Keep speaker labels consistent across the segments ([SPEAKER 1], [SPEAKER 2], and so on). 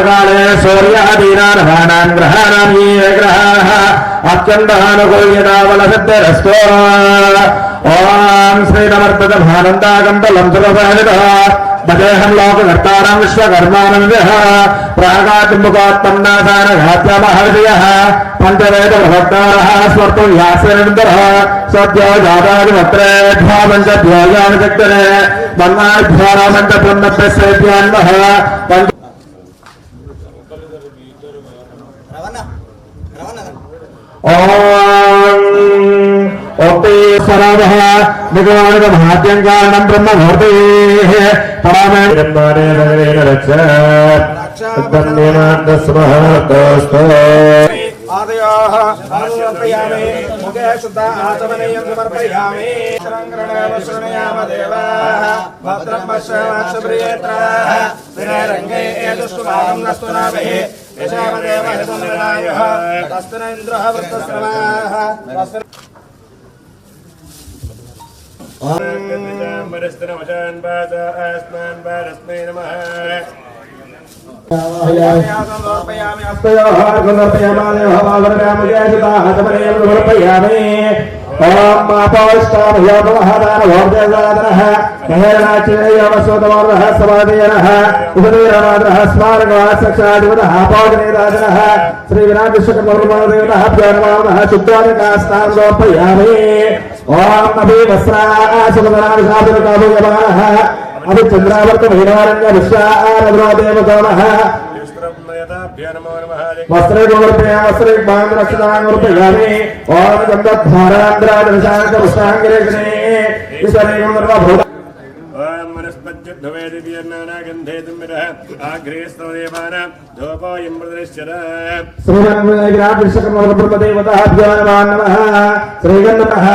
[SPEAKER 1] काले सूर्यादीनान् ग्रहाणां ये ग्रहाः अत्यन्तानुकूल्यताबलसिद्धिरस्तु ओम श्रीनमर्तक भानन्दाकन्दलं सुरसहितः भजेऽहं लोककर्तारं विश्वकर्माणं प्रागातिमुखोत्पन्नासारघात्यमहर्षयः पञ्चवेदप्रभक्तारः स्वर्तु व्यासनिन्दरः सद्यो जातादिमत्रेभ्यो पञ्चभ्योजानि शक्तरे मन्नाभ्यो रामञ्चपुण्यप्रसेभ्यान्नः ओपेश्वरः निगमानिकमहात्यं कारणं ब्रह्मभूतेः परामेन्द्रमाने नगरेण रक्षान्दस्महतोस्तु आदयोः समर्पयामि मुखे शुद्ध आचमनीयं समर्पयामि शरणग्रहणमशरणयाम देवाः भद्रं पश्यमाक्षप्रियेत्राः विनयरङ्गे दुष्टभागं नस्तु नाभिः यशामदेव हितनिर्णायः तस्मिन् इन्द्रः वृत्तस्रवाः श्री विनायक विश्वकर्मा शुद्धादिकास्तान् समर्पयामि ओम अभि वस्त्राशुभनाभिषाभिरकाभूयमानः अभिचन्द्रावर्त भैरवारण्य विश्वादेवगौमः वस्त्रे वस्त्रे ओम गन्धधारान्द्राजशान्तपुष्टाङ्गिरेशने ईश्वरे भूत श्रीगन्धः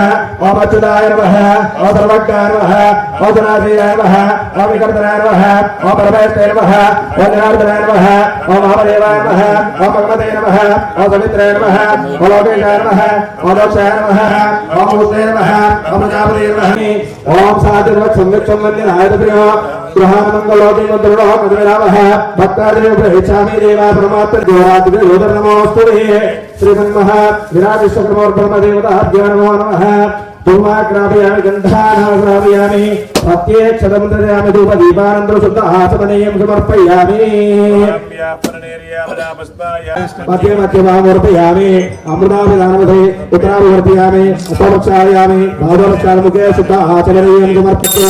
[SPEAKER 1] ओम अच्युताय नमः ओम सर्वज्ञाय नमः ओम धनाधीराय नमः ओम विकर्तनाय नमः ओम परमेश्वराय नमः ओम जनार्दनाय नमः ओम महादेवाय नमः ओम भगवते नमः ओम सवित्राय नमः ओम लोकेशाय नमः ओम दोक्षाय नमः ओम मूर्ते नमः ओम प्रजापते नमः ओम साधिर्वत् संविक्षम्वन्यनायतप्रियो गृहामङ्गलोके मन्त्रणो मधुरामः भक्तादिनेव प्रहिच्छामि देवा परमात्म देवादिवे नमोऽस्तु श्रीमन्मः विराट विश्वकर्मोर्ब्रह्मदेवताभ्यो नमो नमः धूमाग्रापयामि गन्धानाग्रापयामि प्रत्येक्षदं ददामि धूपदीपानन्दं शुद्ध आचमनीयं समर्पयामि मध्ये मध्ये वामर्पयामि अमृताभिधानमधे उत्तराभिवर्पयामि उपवक्षायामि भागवक्षामुखे शुद्ध आचमनीयं समर्प्य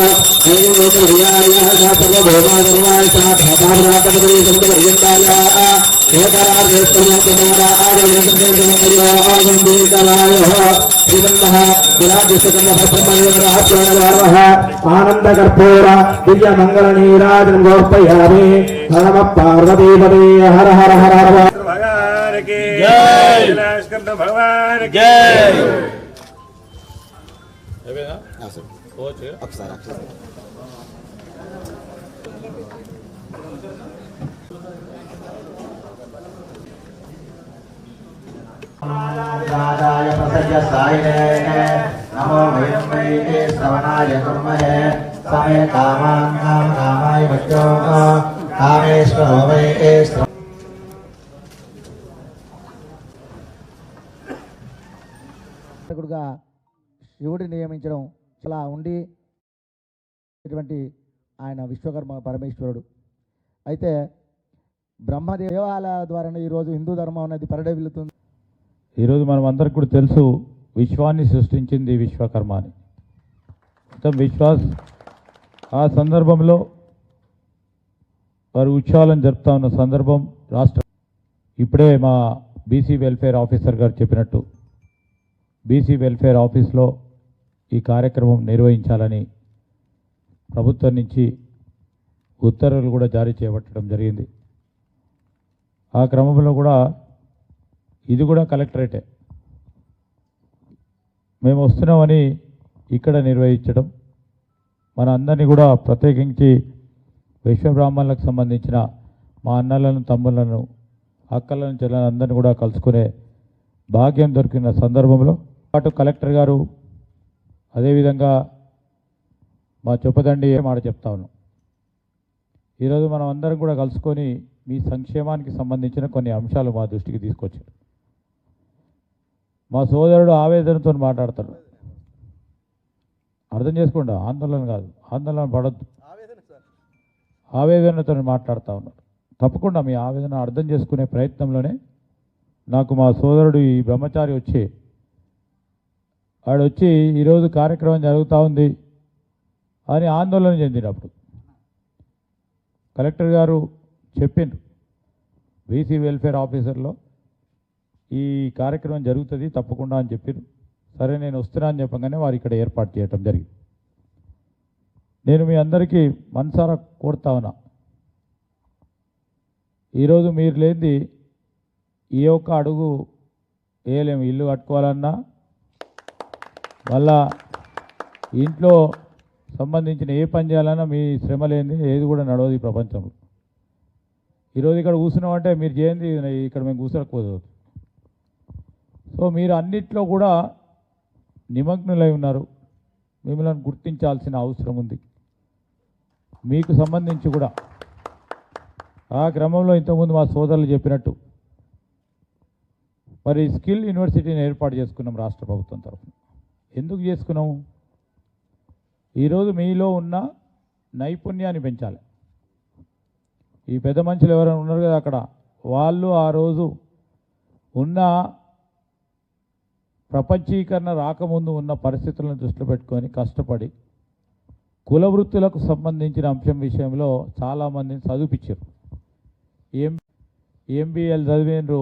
[SPEAKER 1] आनंद कर्पूर दिव्य मंगल नीराजन समर्पयामि नमः पार्वतीपते हर हर हर हर भगवान की जय भगवान की जय राजाय प्रसन्न सायिने नमो वयं वै श्रवणाय कुर्महे समे कामान् कामाय मज्जो कामेश्वरो वै శివుడి నియమించడం చాలా ఉండి ఇటువంటి ఆయన విశ్వకర్మ పరమేశ్వరుడు అయితే బ్రహ్మదేవాలయ ద్వారా ఈరోజు హిందూ ధర్మం అనేది పరిడవిల్లుతుంది.
[SPEAKER 2] ఈరోజు మనం అందరికి కూడా తెలుసు విశ్వాన్ని సృష్టించింది విశ్వకర్మ అని. మొత్తం ఆ సందర్భంలో వారు ఉత్సవాలను జరుపుతా ఉన్న సందర్భం రాష్ట్ర ఇప్పుడే మా బీసీ వెల్ఫేర్ ఆఫీసర్ గారు చెప్పినట్టు బీసీ వెల్ఫేర్ ఆఫీస్లో ఈ కార్యక్రమం నిర్వహించాలని ప్రభుత్వం నుంచి ఉత్తర్వులు కూడా జారీ చేయబట్టడం జరిగింది. ఆ క్రమంలో కూడా ఇది కూడా కలెక్టరేటే మేము వస్తున్నామని ఇక్కడ నిర్వహించడం మన అందరినీ కూడా ప్రత్యేకించి విశ్వబ్రాహ్మణులకు సంబంధించిన మా అన్నలను తమ్ములను అక్కలను చెల్లెలను అందరినీ కూడా కలుసుకునే భాగ్యం దొరికిన సందర్భంలో పాటు కలెక్టర్ గారు అదేవిధంగా మా చొప్పదండి ఏ మాట చెప్తా ఉన్నాం. ఈరోజు మనం అందరం కూడా కలుసుకొని మీ సంక్షేమానికి సంబంధించిన కొన్ని అంశాలు మా దృష్టికి తీసుకొచ్చారు. మా సోదరుడు ఆవేదనతో మాట్లాడతాడు. అర్థం చేసుకోండి, ఆందోళన కాదు, ఆందోళన పడద్దు, ఆవేదనతో మాట్లాడుతూ ఉన్నారు. తప్పకుండా మీ ఆవేదన అర్థం చేసుకునే ప్రయత్నంలోనే నాకు మా సోదరుడు ఈ బ్రహ్మచారి వచ్చి ఈరోజు కార్యక్రమం జరుగుతూ ఉంది అని ఆందోళన చెందినప్పుడు కలెక్టర్ గారు చెప్పిండ్రు, బీసీ వెల్ఫేర్ ఆఫీసర్లో ఈ కార్యక్రమం జరుగుతుంది తప్పకుండా అని చెప్పారు. సరే నేను వస్తున్నా అని చెప్పగానే వారు ఇక్కడ ఏర్పాటు చేయటం జరిగింది. నేను మీ అందరికీ మనసారా కోరుతా ఉన్నా, ఈరోజు మీరు లేనిది ఏ ఒక్క అడుగు వేయలేము. ఇల్లు కట్టుకోవాలన్నా, మళ్ళా ఇంట్లో సంబంధించిన ఏ పని చేయాలన్నా మీ శ్రమ లేనిది ఏది కూడా నడవదు ఈ ప్రపంచంలో. ఈరోజు ఇక్కడ కూర్చున్నామంటే మీరు చేయండి, ఇక్కడ మేము కూర్చోకపోదు. సో మీరు అన్నిట్లో కూడా నిమగ్నులై ఉన్నారు. మిమ్మల్ని గుర్తించాల్సిన అవసరం ఉంది. మీకు సంబంధించి కూడా ఆ క్రమంలో ఇంతకుముందు మా సోదరులు చెప్పినట్టు మరి స్కిల్ యూనివర్సిటీని ఏర్పాటు చేసుకున్నాం రాష్ట్ర ప్రభుత్వం తరఫున. ఎందుకు చేసుకున్నాము? ఈరోజు మీలో ఉన్న నైపుణ్యాన్ని పెంచాలి. ఈ పెద్ద మనుషులు ఎవరైనా ఉన్నారు కదా అక్కడ, వాళ్ళు ఆ రోజు ఉన్న ప్రపంచీకరణ రాకముందు ఉన్న పరిస్థితులను దృష్టిలో పెట్టుకొని కష్టపడి కుల వృత్తులకు సంబంధించిన అంశం విషయంలో చాలామందిని చదివిపించారు. ఎంబీఏలు చదివిండ్రు,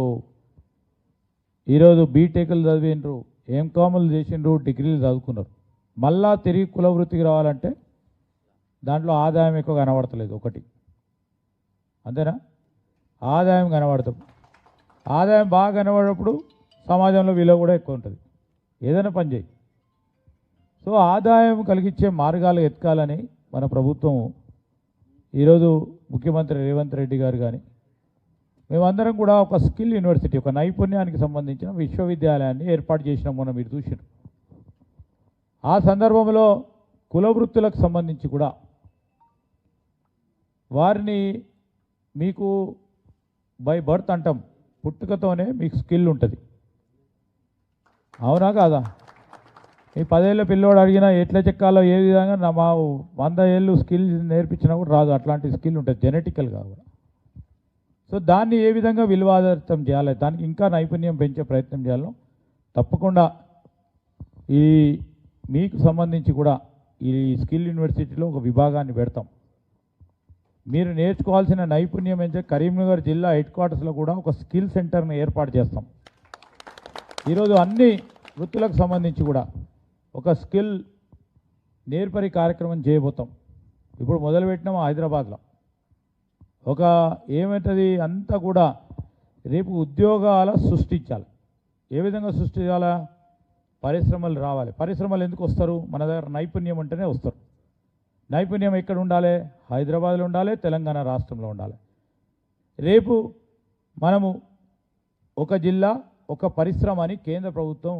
[SPEAKER 2] ఈరోజు బీటెక్లు చదివిండ్రు, ఎంకామ్లు చేసిండ్రు, డిగ్రీలు చదువుకున్నారు. మళ్ళా తిరిగి కుల వృత్తికి రావాలంటే దాంట్లో ఆదాయం ఎక్కువ కనబడతలేదు. ఒకటి అంతేనా? ఆదాయం కనబడతాం. ఆదాయం బాగా కనబడినప్పుడు సమాజంలో విలువ కూడా ఎక్కువ ఉంటుంది. ఏదైనా పని చేయి. సో ఆదాయం కలిగించే మార్గాలు ఎతకాలని మన ప్రభుత్వం ఈరోజు ముఖ్యమంత్రి రేవంత్ రెడ్డి గారు కానీ మేమందరం కూడా ఒక స్కిల్ యూనివర్సిటీ, ఒక నైపుణ్యానికి సంబంధించిన విశ్వవిద్యాలయాన్ని ఏర్పాటు చేసినాం. మనం మీరు చూసినారు. ఆ సందర్భంలో కుల వృత్తులకు సంబంధించి కూడా వారిని మీకు బై బర్త్ అంటాం, పుట్టుకతోనే మీకు స్కిల్ ఉంటుంది. అవునా కాదా? ఈ 10 ఏళ్ళ పిల్లోడు అడిగినా ఎట్లా చెక్కాలో ఏ విధంగా మా 100 ఏళ్ళు స్కిల్ నేర్పించినా కూడా రాదు. అట్లాంటి స్కిల్ ఉంటుంది జెనెటికల్గా కూడా. సో దాన్ని ఏ విధంగా విలువాధారితం చేయాలి, దానికి ఇంకా నైపుణ్యం పెంచే ప్రయత్నం చేయాలో తప్పకుండా ఈ మీకు సంబంధించి కూడా ఈ స్కిల్ యూనివర్సిటీలో ఒక విభాగాన్ని పెడతాం. మీరు నేర్చుకోవాల్సిన నైపుణ్యం ఏంటంటే కరీంనగర్ జిల్లా హెడ్ క్వార్టర్స్లో కూడా ఒక స్కిల్ సెంటర్ని ఏర్పాటు చేస్తాం. ఈరోజు అన్ని వృత్తులకు సంబంధించి కూడా ఒక స్కిల్ నేర్పరి కార్యక్రమం చేయబోతాం. ఇప్పుడు మొదలుపెట్టినాము హైదరాబాద్లో. ఒక ఏమవుతుంది అంతా కూడా రేపు ఉద్యోగాల సృష్టించాలి. ఏ విధంగా సృష్టించాలా? పరిశ్రమలు రావాలి. పరిశ్రమలు ఎందుకు వస్తారు? మన దగ్గర నైపుణ్యం ఉంటేనే వస్తారు. నైపుణ్యం ఎక్కడ ఉండాలి? హైదరాబాద్లో ఉండాలి, తెలంగాణ రాష్ట్రంలో ఉండాలి. రేపు మనము ఒక జిల్లా ఒక పరిశ్రమ అని కేంద్ర ప్రభుత్వం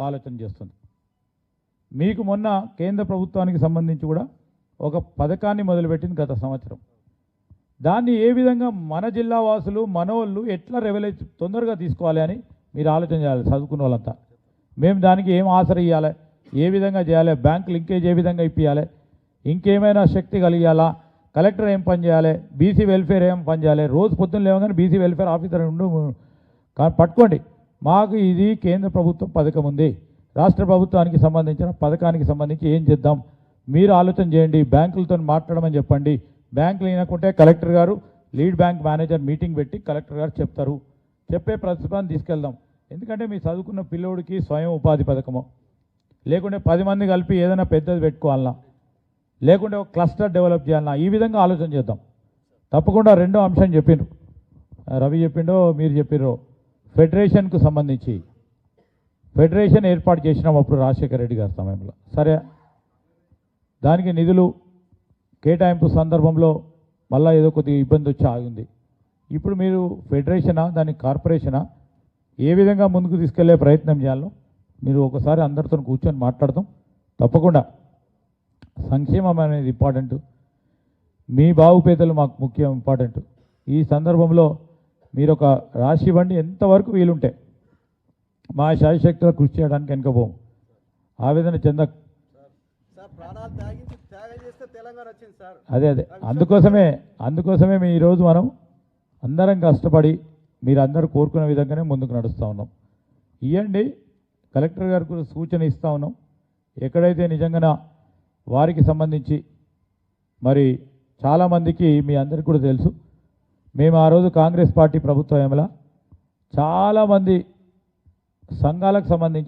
[SPEAKER 2] ఆలోచన చేస్తుంది. మీకు మొన్న కేంద్ర ప్రభుత్వానికి సంబంధించి కూడా ఒక పథకాన్ని మొదలుపెట్టింది గత సంవత్సరం. దాన్ని ఏ విధంగా మన జిల్లా వాసులు మనోళ్ళు ఎట్లా రెవల్యూట్ తొందరగా తీసుకోవాలి అని మీరు ఆలోచన చేయాలి. చదువుకున్న వాళ్ళంతా మేము దానికి ఏం ఆసరా ఇవ్వాలి, ఏ విధంగా చేయాలి, బ్యాంక్ లింకేజ్ ఏ విధంగా ఇప్పించాలి, ఇంకేమైనా శక్తి కలిగాలా, కలెక్టర్ ఏం పని చేయాలి, బీసీ వెల్ఫేర్ ఏం పని చేయాలి. రోజు పొద్దున్న లేవగానే బీసీ వెల్ఫేర్ ఆఫీసర్ ఉండు పట్టుకోండి. మాకు ఇది కేంద్ర ప్రభుత్వం పథకం ఉంది, రాష్ట్ర ప్రభుత్వానికి సంబంధించిన పథకానికి సంబంధించి ఏం చేద్దాం మీరు ఆలోచన చేయండి, బ్యాంకులతో మాట్లాడమని చెప్పండి. బ్యాంకులు అయినకుంటే కలెక్టర్ గారు లీడ్ బ్యాంక్ మేనేజర్ మీటింగ్ పెట్టి కలెక్టర్ గారు చెప్తారు. చెప్పే ప్రతిపాదన తీసుకెళ్దాం. ఎందుకంటే మీ చదువుకున్న పిల్లోడికి స్వయం ఉపాధి పథకమో, లేకుంటే 10 మంది కలిపి ఏదైనా పెద్దది పెట్టుకోవాలన్నా, లేకుంటే ఒక క్లస్టర్ డెవలప్ చేయాలన్నా, ఈ విధంగా ఆలోచన చేద్దాం. తప్పకుండా రెండో అంశం చెప్పిండ్రు, రవి చెప్పిండో మీరు చెప్పిర్రో, ఫెడరేషన్కు సంబంధించి ఫెడరేషన్ ఏర్పాటు చేసినాం అప్పుడు రాజశేఖర రెడ్డి గారి సమయంలో. సరే, దానికి నిధులు కేటాయింపు సందర్భంలో మళ్ళీ ఏదో కొద్దిగా ఇబ్బంది వచ్చి ఆగింది. ఇప్పుడు మీరు ఫెడరేషనా దానికి కార్పొరేషనా ఏ విధంగా ముందుకు తీసుకెళ్లే ప్రయత్నం చేయాలో మీరు ఒకసారి అందరితో కూర్చొని మాట్లాడతాం. తప్పకుండా సంక్షేమం అనేది ఇంపార్టెంట్, మీ బాగుపేదలు మాకు ముఖ్యం ఇంపార్టెంట్. ఈ సందర్భంలో మీరు ఒక రాశి ఇవ్వండి, ఎంతవరకు వీలుంటే మా శాయశక్తిలో కృషి చేయడానికి వెనుకపోము. ఆవేదన చెంద అదే అందుకోసమే మీ ఈరోజు మనం అందరం కష్టపడి మీరు అందరూ కోరుకునే విధంగానే ముందుకు నడుస్తూ ఉన్నాం. ఇవ్వండి, కలెక్టర్ గారు కూడా సూచన ఇస్తూ ఉన్నాం. ఎక్కడైతే నిజంగా వారికి సంబంధించి మరి చాలామందికి మీ అందరికీ కూడా తెలుసు, మేము ఆ రోజు కాంగ్రెస్ పార్టీ ప్రభుత్వం ఏమలా చాలామంది సంఘాలకు సంబంధించి